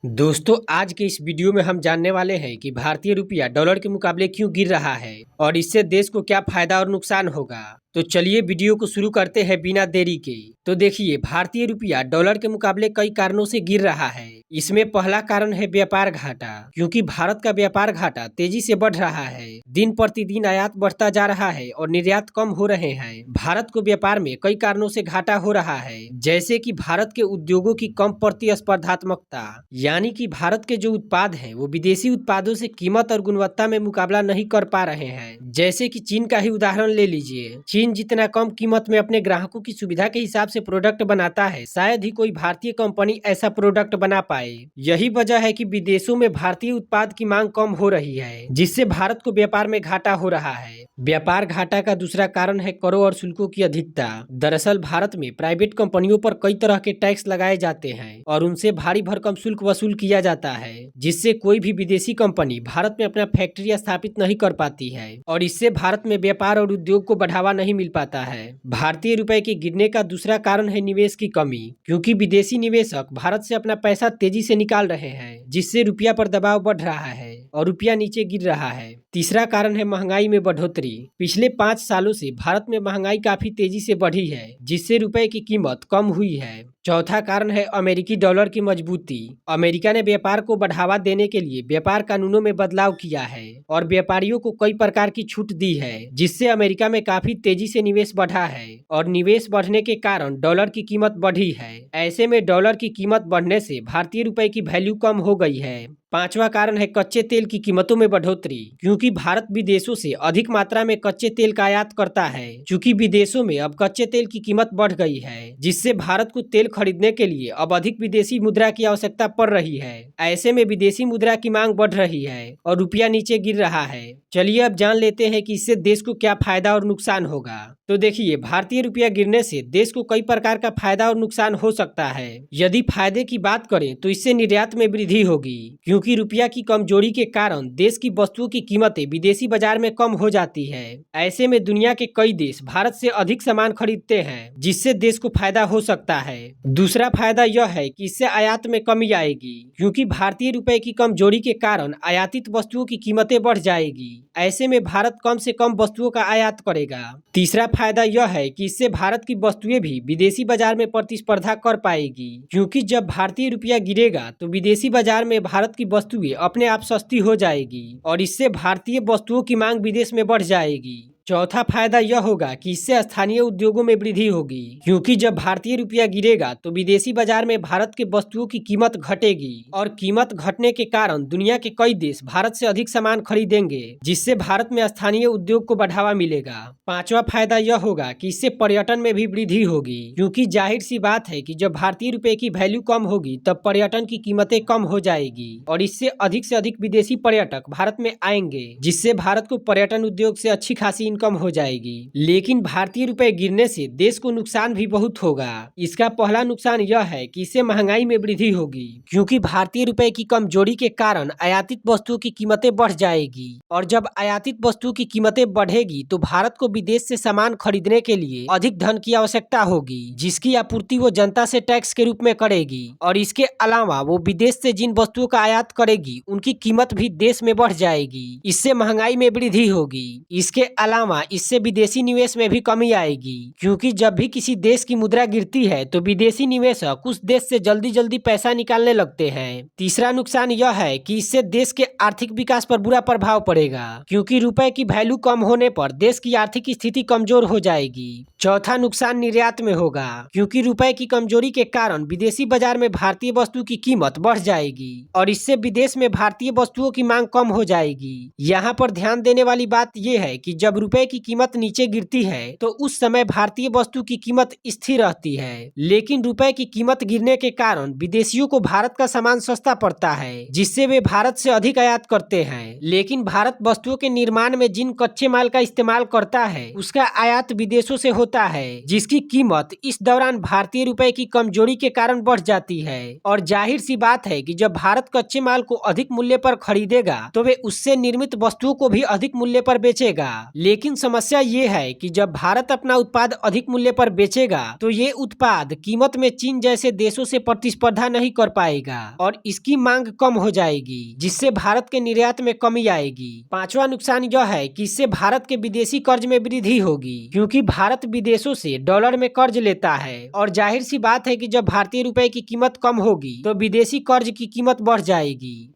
दोस्तों आज के इस वीडियो में हम जानने वाले हैं कि भारतीय रुपया डॉलर के मुकाबले क्यों गिर रहा है और इससे देश को क्या फायदा और नुकसान होगा। तो चलिए वीडियो को शुरू करते हैं बिना देरी के। तो देखिए, भारतीय रुपया डॉलर के मुकाबले कई कारणों से गिर रहा है। इसमें पहला कारण है व्यापार घाटा, क्योंकि भारत का व्यापार घाटा तेजी से बढ़ रहा है। दिन प्रतिदिन आयात बढ़ता जा रहा है और निर्यात कम हो रहे हैं। भारत को व्यापार में कई कारणों से घाटा हो रहा है, जैसे कि भारत के उद्योगों की कम प्रतिस्पर्धात्मकता, यानी कि भारत के जो उत्पाद हैं वो विदेशी उत्पादों से कीमत और गुणवत्ता में मुकाबला नहीं कर पा रहे हैं। जैसे कि चीन का ही उदाहरण ले लीजिए। चीन जितना कम कीमत में अपने ग्राहकों की सुविधा के हिसाब से प्रोडक्ट बनाता है, शायद ही कोई भारतीय कंपनी ऐसा प्रोडक्ट बना पाए। यही वजह है कि विदेशों में भारतीय उत्पाद की मांग कम हो रही है, जिससे भारत को व्यापार में घाटा हो रहा है। व्यापार घाटा का दूसरा कारण है करों और शुल्कों की अधिकता। दरअसल भारत में प्राइवेट कंपनियों पर कई तरह के टैक्स लगाए जाते हैं और उनसे भारी भरकम शुल्क वसूल किया जाता है, जिससे कोई भी विदेशी कंपनी भारत में अपना फैक्ट्री स्थापित नहीं कर पाती है और इससे भारत में व्यापार और उद्योग को बढ़ावा नहीं मिल पाता है। भारतीय रुपए के गिरने का दूसरा कारण है निवेश की कमी, क्योंकि विदेशी निवेशक भारत से अपना पैसा तेजी से निकाल रहे हैं, जिससे रुपया पर दबाव बढ़ रहा है और रुपया नीचे गिर रहा है। तीसरा कारण है महंगाई में बढ़ोतरी। पिछले 5 सालों से भारत में महंगाई काफी तेजी से बढ़ी है, जिससे रुपए की कीमत कम हुई है। चौथा कारण है अमेरिकी डॉलर की मजबूती। अमेरिका ने व्यापार को बढ़ावा देने के लिए व्यापार कानूनों में बदलाव किया है और व्यापारियों को कई प्रकार की छूट दी है, जिससे अमेरिका में काफी तेजी से निवेश बढ़ा है और निवेश बढ़ने के कारण डॉलर की कीमत बढ़ी है। ऐसे में डॉलर की कीमत बढ़ने से भारतीय रुपए की वैल्यू कम हो गई है। पांचवा कारण है कच्चे तेल की कीमतों में बढ़ोतरी, क्योंकि भारत विदेशों से अधिक मात्रा में कच्चे तेल का आयात करता है। चूंकि विदेशों में अब कच्चे तेल की कीमत बढ़ गई है, जिससे भारत को तेल खरीदने के लिए अब अधिक विदेशी मुद्रा की आवश्यकता पड़ रही है। ऐसे में विदेशी मुद्रा की मांग बढ़ रही है और रुपया नीचे गिर रहा है। चलिए अब जान लेते हैं कि इससे देश को क्या फायदा और नुकसान होगा। तो देखिए, भारतीय रुपया गिरने से देश को कई प्रकार का फायदा और नुकसान हो सकता है। यदि फायदे की बात करें तो इससे निर्यात में वृद्धि होगी, क्योंकि रुपया की कमजोरी के कारण देश की वस्तुओं की कीमतें विदेशी बाजार में कम हो जाती है। ऐसे में दुनिया के कई देश भारत से अधिक सामान खरीदते हैं, जिससे देश को फायदा हो सकता है। दूसरा फायदा यह है कि इससे आयात में कमी आएगी, क्योंकि भारतीय रुपए की कमजोरी के कारण आयातित वस्तुओं की कीमतें बढ़ जाएगी। ऐसे में भारत कम से कम वस्तुओं का आयात करेगा। तीसरा फायदा यह है कि इससे भारत की वस्तुएं भी विदेशी बाजार में प्रतिस्पर्धा कर पाएगी, क्योंकि जब भारतीय रुपया गिरेगा तो विदेशी बाजार में भारत की वस्तुएं अपने आप सस्ती हो जाएगी और इससे भारतीय वस्तुओं की मांग विदेश में बढ़ जाएगी। चौथा फायदा यह होगा कि इससे स्थानीय उद्योगों में वृद्धि होगी, क्योंकि जब भारतीय रुपया गिरेगा तो विदेशी बाजार में भारत के वस्तुओं की कीमत घटेगी और कीमत घटने के कारण दुनिया के कई देश भारत से अधिक सामान खरीदेंगे, जिससे भारत में स्थानीय उद्योग को बढ़ावा मिलेगा। पांचवा फायदा यह होगा कि इससे पर्यटन में भी वृद्धि होगी, क्योंकि जाहिर सी बात है कि जब भारतीय रुपए की वैल्यू कम होगी तब पर्यटन की कीमतें कम हो जाएगी और इससे अधिक विदेशी पर्यटक भारत में आएंगे, जिससे भारत को पर्यटन उद्योग से अच्छी खासी कम हो जाएगी। लेकिन भारतीय रुपए गिरने से देश को नुकसान भी बहुत होगा। इसका पहला नुकसान यह है कि इससे महंगाई में वृद्धि होगी, क्योंकि भारतीय रुपए की कमजोरी के कारण आयातित वस्तुओं की कीमतें बढ़ जाएगी और जब आयातित वस्तुओं की कीमतें बढ़ेगी तो भारत को विदेश से सामान खरीदने के लिए अधिक धन की आवश्यकता होगी, जिसकी आपूर्ति वो जनता से टैक्स के रूप में करेगी और इसके अलावा वो विदेश से जिन वस्तुओं का आयात करेगी उनकी कीमत भी देश में बढ़ जाएगी। इससे महंगाई में वृद्धि होगी। इसके अलावा इससे विदेशी निवेश में भी कमी आएगी, क्योंकि जब भी किसी देश की मुद्रा गिरती है तो विदेशी निवेशक उस देश से जल्दी पैसा निकालने लगते हैं। तीसरा नुकसान यह है कि इससे देश के आर्थिक विकास पर बुरा प्रभाव पड़ेगा, क्योंकि रुपए की वैल्यू कम होने पर देश की आर्थिक स्थिति कमजोर हो जाएगी। चौथा नुकसान निर्यात में होगा, क्योंकि रुपए की कमजोरी के कारण विदेशी बाजार में भारतीय वस्तु की कीमत बढ़ जाएगी और इससे विदेश में भारतीय वस्तुओं की मांग कम हो जाएगी। यहाँ पर ध्यान देने वाली बात यह है कि जब रुपए की कीमत नीचे गिरती है तो उस समय भारतीय वस्तु की कीमत स्थिर रहती है, लेकिन रुपए की कीमत गिरने के कारण विदेशियों को भारत का सामान सस्ता पड़ता है, जिससे वे भारत से अधिक आयात करते हैं। लेकिन भारत वस्तुओं के निर्माण में जिन कच्चे माल का इस्तेमाल करता है उसका आयात विदेशों से होता है, जिसकी कीमत इस दौरान भारतीय रुपए की कमजोरी के कारण बढ़ जाती है और जाहिर सी बात है कि जब भारत कच्चे माल को अधिक मूल्य पर खरीदेगा तो वे उससे निर्मित वस्तुओं को भी अधिक मूल्य पर बेचेगा। लेकिन लेकिन समस्या ये है कि जब भारत अपना उत्पाद अधिक मूल्य पर बेचेगा तो ये उत्पाद कीमत में चीन जैसे देशों से प्रतिस्पर्धा नहीं कर पाएगा और इसकी मांग कम हो जाएगी, जिससे भारत के निर्यात में कमी आएगी। पांचवा नुकसान यह है कि इससे भारत के विदेशी कर्ज में वृद्धि होगी, क्योंकि भारत विदेशों से डॉलर में कर्ज लेता है और जाहिर सी बात है कि जब भारतीय रुपए की कीमत कम होगी तो विदेशी कर्ज की कीमत बढ़ जाएगी।